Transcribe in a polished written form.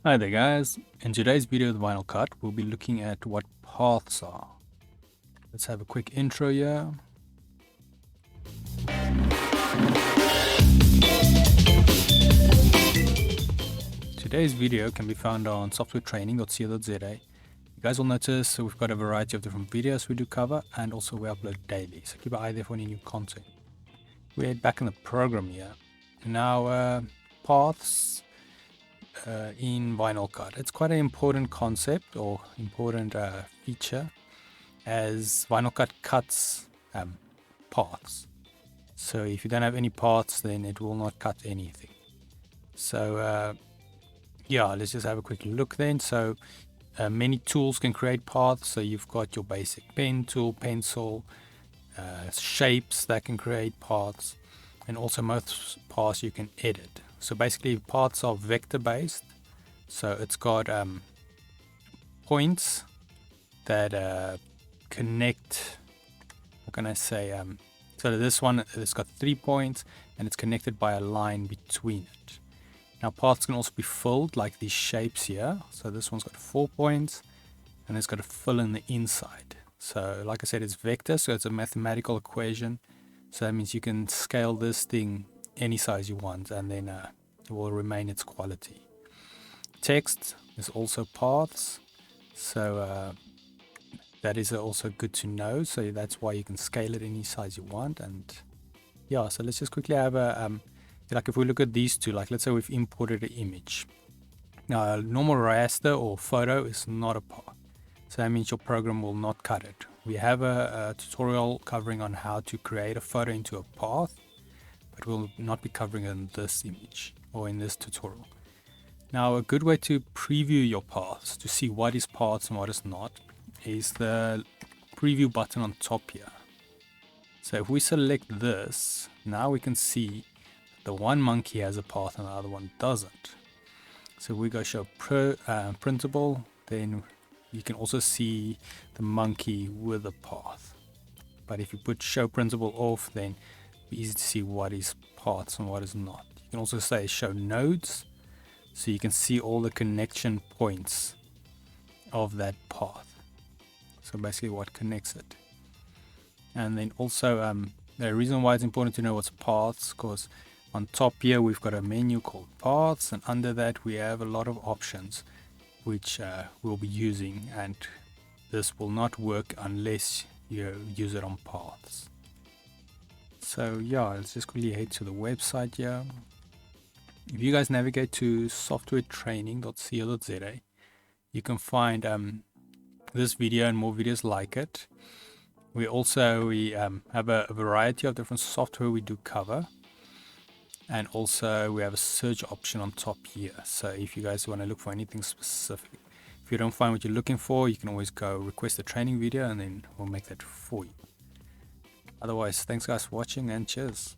Hi there guys, in today's video with VinylCut we'll be looking at what paths are. Let's have a quick intro here. Today's video can be found on softwaretraining.co.za. You guys will notice we've got a variety of different videos we do cover and also we upload daily, so keep an eye there for any new content. We head back in the program here. Now paths in VinylCut. It's quite an important concept or important feature, as VinylCut cuts paths. So if you don't have any paths, then it will not cut anything. So yeah, let's just have a quick look then. So many tools can create paths. So you've got your basic pen tool, pencil, shapes that can create paths, and also most paths you can edit. So basically paths are vector based, so it's got points that connect, how can I say, so this one, it's got 3 points and it's connected by a line between it. Now paths can also be filled like these shapes here. So this one's got 4 points and it's got a fill in the inside. So like I said, it's vector, so it's a mathematical equation. So that means you can scale this thing any size you want and then it will remain its quality. Text is also paths, so that is also good to know. So that's why you can scale it any size you want. And yeah, so let's just quickly have a like if we look at these two, like let's say we've imported an image. Now a normal raster or photo is not a path, so that means your program will not cut it. We have a tutorial covering on how to create a photo into a path, but we'll not be covering it in this image or in this tutorial. Now a good way to preview your paths, to see what is paths and what is not, is the preview button on top here. So if we select this, now we can see the one monkey has a path and the other one doesn't. So we go show printable, then you can also see the monkey with a path. But if you put show printable off, then it'll be easy to see what is paths and what is not. You can also say show nodes, so you can see all the connection points of that path. So basically what connects it. And then also the reason why it's important to know what's paths, because on top here we've got a menu called paths, and under that we have a lot of options which we'll be using, and this will not work unless you use it on paths. So yeah, let's just quickly head to the website here. If you guys navigate to softwaretraining.co.za, you can find this video and more videos like it. We have a variety of different software we do cover, and also we have a search option on top here. So if you guys want to look for anything specific, if you don't find what you're looking for, you can always go request a training video and then we'll make that for you. Otherwise, thanks guys for watching and cheers.